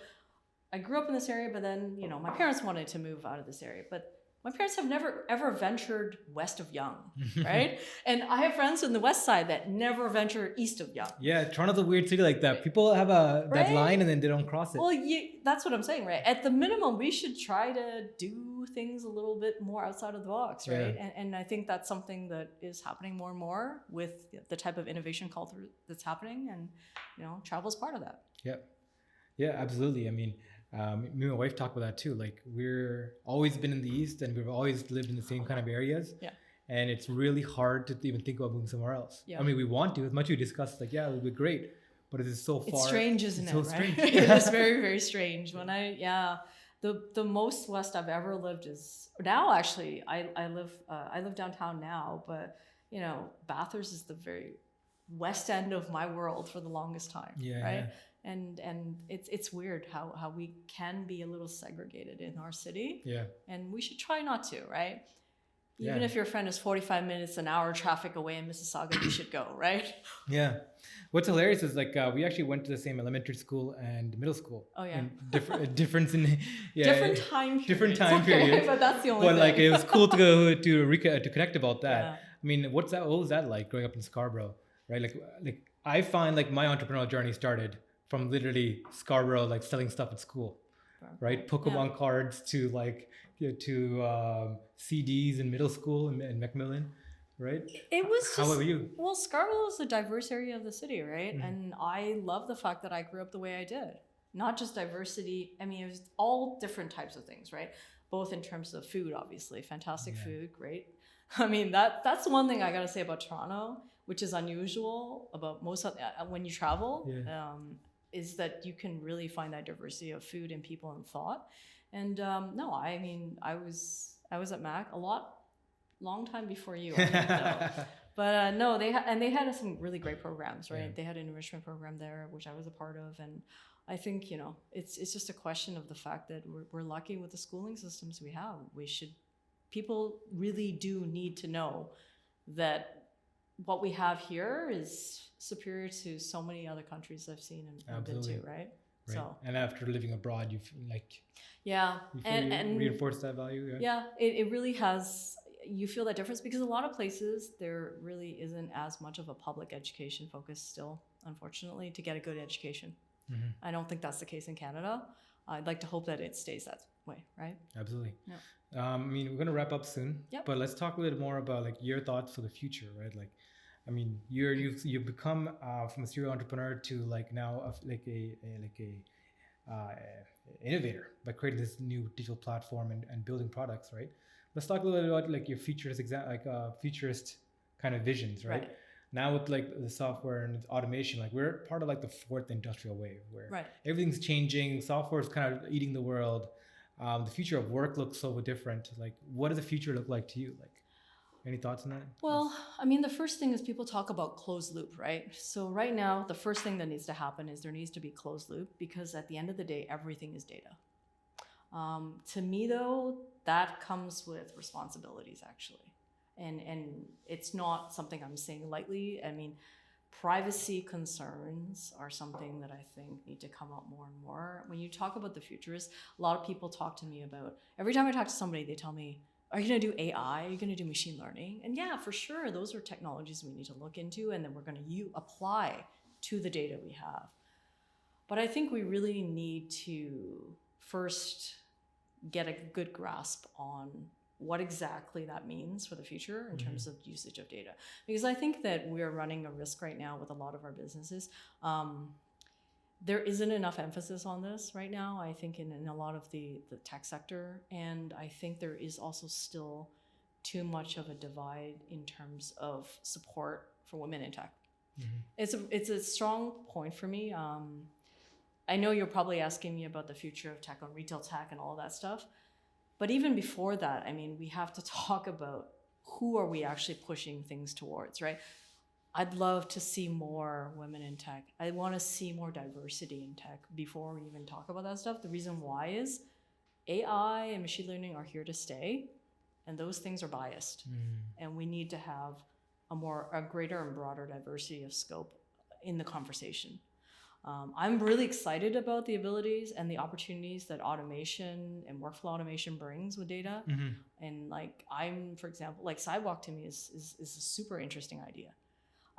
I grew up in this area, but then, you know, my parents wanted to move out of this area. But my parents have never, ever ventured west of Yonge, right? And I have friends in the west side that never venture east of Yonge. Yeah, Toronto's a weird city like that. People have that line and then they don't cross it. Well, that's what I'm saying, right? At the minimum, we should try to do things a little bit more outside of the box, right? And I think that's something that is happening more and more with the type of innovation culture that's happening. And, you know, travel is part of that. Yeah, absolutely. I mean, me and my wife talk about that too. Like, we're always been in the East and we've always lived in the same kind of areas. And it's really hard to even think about moving somewhere else. I mean, we want to, as much as we discuss, like, yeah, it would be great, but it is so far. It's strange, isn't it? So right? strange. It is very, very strange. When the most west I've ever lived is now. Actually, I live downtown now, but you know, Bathurst is the very west end of my world for the longest time. Right. And it's weird how we can be a little segregated in our city. And we should try not to, right? Even if your friend is 45 minutes, an hour traffic away in Mississauga, you should go, right? What's hilarious is like we actually went to the same elementary school and middle school. Difference in different time periods. But that's the only thing. But like it was cool to connect about that. I mean, what was that like growing up in Scarborough, right? Like I find like my entrepreneurial journey started from literally Scarborough, like selling stuff at school, right? Pokemon cards to like to CDs in middle school in Macmillan, right? It was How about you? Well, Scarborough is a diverse area of the city, right? And I love the fact that I grew up the way I did. Not just diversity. I mean, it was all different types of things, right? Both in terms of food, obviously, fantastic food, great. I mean, that's one thing I gotta say about Toronto, which is unusual about most of when you travel, is that you can really find that diversity of food and people and thought. And no, I mean, I was at Mac long time before you, I think, though. But no, they had some really great programs, right? They had an enrichment program there, which I was a part of, and I think, you know, it's just a question of the fact that we're lucky with the schooling systems we have. People really do need to know that what we have here is superior to so many other countries I've seen and been to, right? So, and after living abroad, you feel like and reinforce that value. It really has. You feel that difference because a lot of places there really isn't as much of a public education focus still, unfortunately, to get a good education. I don't think that's the case in Canada. I'd like to hope that it stays that way, right? Absolutely. I mean, we're gonna wrap up soon, but let's talk a little more about like your thoughts for the future, right? Like, I mean, you've become from a serial entrepreneur to like now like a innovator by creating this new digital platform and building products, right? let's talk a little bit about like your futurist kind of visions, right? Now with like the software and automation, like we're part of like the fourth industrial wave where everything's changing. Software is kind of eating the world. The future of work looks so different. Like, what does the future look like to you? Like, any thoughts on that? Well, I mean, the first thing is people talk about closed loop, right? So right now, the first thing that needs to happen is there needs to be closed loop, because at the end of the day, everything is data. To me, though, that comes with responsibilities, actually. And it's not something I'm saying lightly. I mean, privacy concerns are something that I think need to come up more and more. When you talk about the futurists, a lot of people talk to me about, every time I talk to somebody, they tell me, are you going to do AI? Are you going to do machine learning? And yeah, for sure, those are technologies we need to look into, and then we're going to apply to the data we have. But I think we really need to first get a good grasp on what exactly that means for the future in terms of usage of data. Because I think that we're running a risk right now with a lot of our businesses. There isn't enough emphasis on this right now, I think, in a lot of the tech sector. And I think there is also still too much of a divide in terms of support for women in tech. It's a strong point for me. I know you're probably asking me about the future of tech on retail tech and all of that stuff. But even before that, I mean, we have to talk about who are we actually pushing things towards, right? I'd love to see more women in tech. I want to see more diversity in tech before we even talk about that stuff. The reason why is AI and machine learning are here to stay, and those things are biased. And we need to have a greater and broader diversity of scope in the conversation. I'm really excited about the abilities and the opportunities that automation and workflow automation brings with data. And like for example, like Sidewalk to me is a super interesting idea.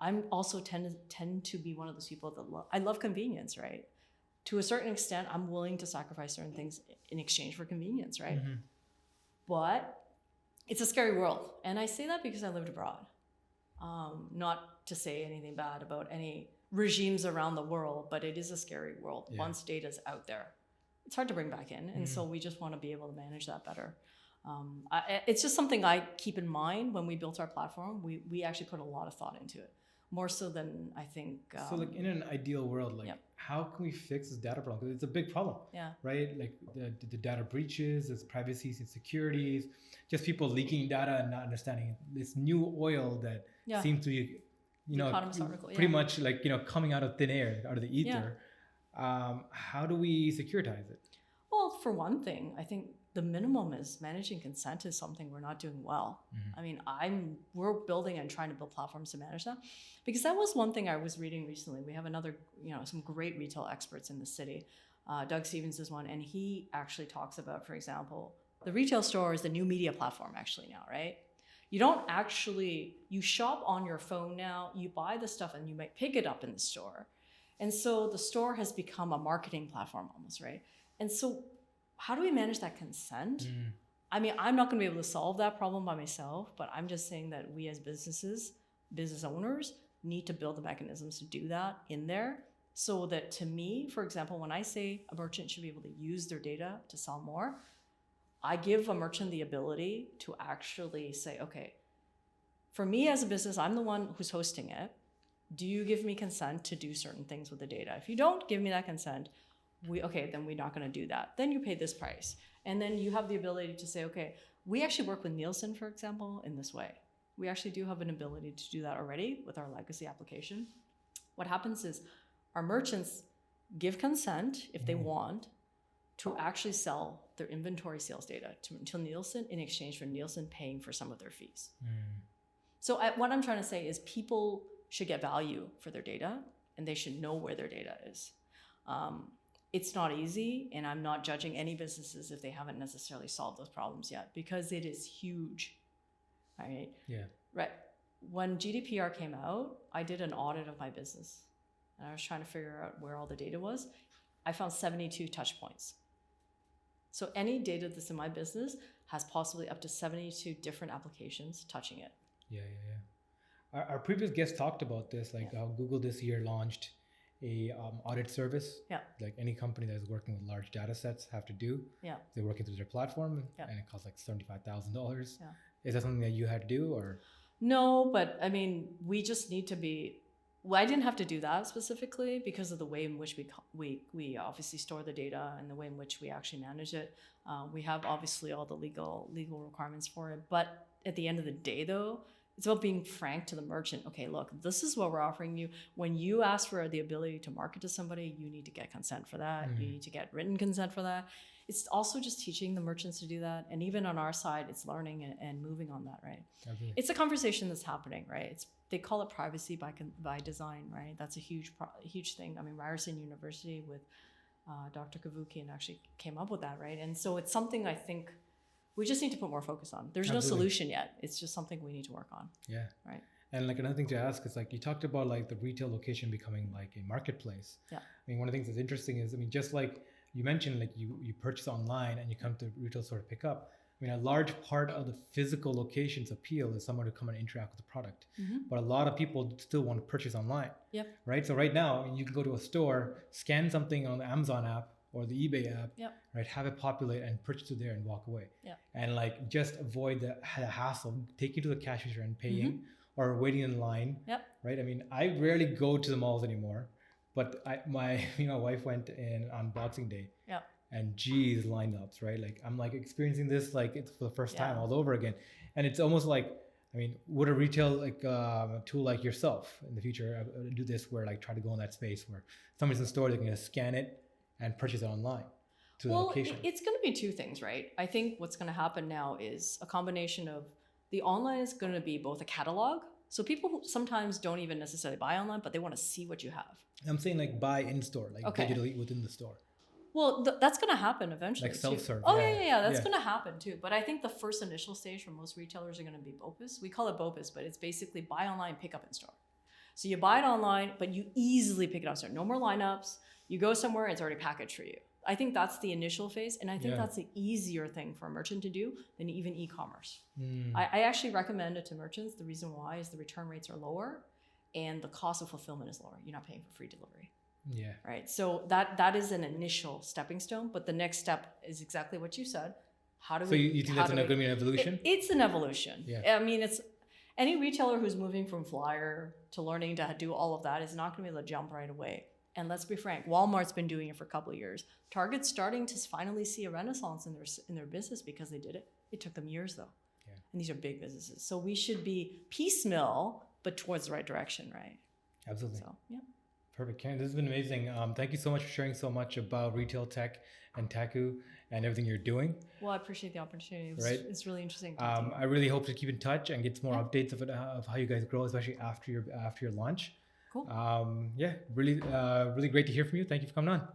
I'm also tend to be one of those people that I love convenience, right? To a certain extent, I'm willing to sacrifice certain things in exchange for convenience, right? But it's a scary world. And I say that because I lived abroad. Not to say anything bad about any regimes around the world, but it is a scary world. Once data's out there, it's hard to bring back in. And so we just want to be able to manage that better. It's just something I keep in mind when we built our platform. We actually put a lot of thought into it, more so than I think. So like in an ideal world, like how can we fix this data problem? Because it's a big problem, right? Like the data breaches, there's privacy insecurities, just people leaking data and not understanding this new oil that seems to be, pretty much like, coming out of thin air, out of the ether. How do we securitize it? Well, for one thing, I think the minimum is managing consent is something we're not doing well. I mean, we're building and trying to build platforms to manage that, because that was one thing I was reading recently. We have another, some great retail experts in the city. Doug Stevens is one, and he actually talks about, for example, the retail store is the new media platform actually now, right? You shop on your phone now, you buy the stuff and you might pick it up in the store. And so the store has become a marketing platform almost, right? And so how do we manage that consent? I mean, I'm not gonna be able to solve that problem by myself, but I'm just saying that we as business owners need to build the mechanisms to do that in there, so that, to me, for example, when I say a merchant should be able to use their data to sell more, I give a merchant the ability to actually say, okay, for me as a business, I'm the one who's hosting it. Do you give me consent to do certain things with the data? If you don't give me that consent, then we're not going to do that. Then you pay this price. And then you have the ability to say, okay, we actually work with Nielsen, for example, in this way. We actually do have an ability to do that already with our legacy application. What happens is our merchants give consent if they want to actually sell their inventory sales data to Nielsen in exchange for Nielsen paying for some of their fees. So what I'm trying to say is people should get value for their data, and they should know where their data is. It's not easy, and I'm not judging any businesses if they haven't necessarily solved those problems yet, because it is huge, right? Right. When GDPR came out, I did an audit of my business, and I was trying to figure out where all the data was. I found 72 touch points. So any data that's in my business has possibly up to 72 different applications touching it. Our previous guest talked about this, like how Google this year launched a audit service. Yeah. Like any company that is working with large data sets have to do. Yeah. They're working through their platform, Yeah. and it costs like $75,000. Yeah. Is that something that you had to do, or? No, but I mean, we just need to be. Well, I didn't have to do that specifically because of the way in which we obviously store the data and the way in which we actually manage it. We have obviously all the legal requirements for it, but at the end of the day, though, it's about being frank to the merchant. Okay, look, this is what we're offering you. When you ask for the ability to market to somebody, you need to get consent for that. You need to get written consent for that. It's also just teaching the merchants to do that. And even on our side, it's learning and moving on that, right? Absolutely. It's a conversation that's happening, right? They call it privacy by design, right? That's a huge thing. I mean, Ryerson University with Dr. Kavukian actually came up with that, right? And so it's something I think we just need to put more focus on. There's no solution yet. It's just something we need to work on. Yeah. Right. And like another thing to ask is like you talked about like the retail location becoming like a marketplace. Yeah. I mean, one of the things that's interesting is, I mean, just like you mentioned, like you purchase online and you come to retail store to pick up. I mean, a large part of the physical location's appeal is someone to come and interact with the product. But a lot of people still want to purchase online. Yep. Right. So right now, I mean, you can go to a store, scan something on the Amazon app or the eBay app, Yep. right? Have it populate and purchase it there and walk away. Yeah. And like just avoid the hassle, take you to the cash register and paying or waiting in line. Yep. Right. I mean, I rarely go to the malls anymore, but my wife went in on Boxing Day. Yeah. And geez, lineups, right? Like I'm like experiencing this like it's for the first time Yeah. all over again, and it's almost like, I mean, would a retail like tool like yourself in the future do this, where like try to go in that space where somebody's in the store, they can just scan it and purchase it online to the location? It's going to be two things, right? I think what's going to happen now is a combination of the online is going to be both a catalog. So people who sometimes don't even necessarily buy online, but they want to see what you have. I'm saying like buy in store, like digitally within the store. Well, that's going to happen eventually. Like self-serve. Oh, yeah. That's going to happen too. But I think the first initial stage for most retailers are going to be BOPIS. We call it BOPIS, but it's basically buy online, pick up in store. So you buy it online, but you easily pick it up in store. No more lineups. You go somewhere, it's already packaged for you. I think that's the initial phase. And I think that's the easier thing for a merchant to do than even e-commerce. I actually recommend it to merchants. The reason why is the return rates are lower and the cost of fulfillment is lower. You're not paying for free delivery. Yeah. Right. So that is an initial stepping stone, but the next step is exactly what you said. How do we? So you think that's going to be an evolution? It's an evolution. Yeah. I mean, it's any retailer who's moving from flyer to learning to do all of that is not going to be able to jump right away. And let's be frank, Walmart's been doing it for a couple of years. Target's starting to finally see a renaissance in their business because they did it. It took them years though. Yeah. And these are big businesses. So we should be piecemeal, but towards the right direction, right? Absolutely. So, yeah. Perfect. Karen, this has been amazing. Thank you so much for sharing so much about retail tech and TAKU and everything you're doing. Well, I appreciate the opportunity. It's really interesting. I really hope to keep in touch and get some more updates of how you guys grow, especially after your launch. Cool. Really great to hear from you. Thank you for coming on.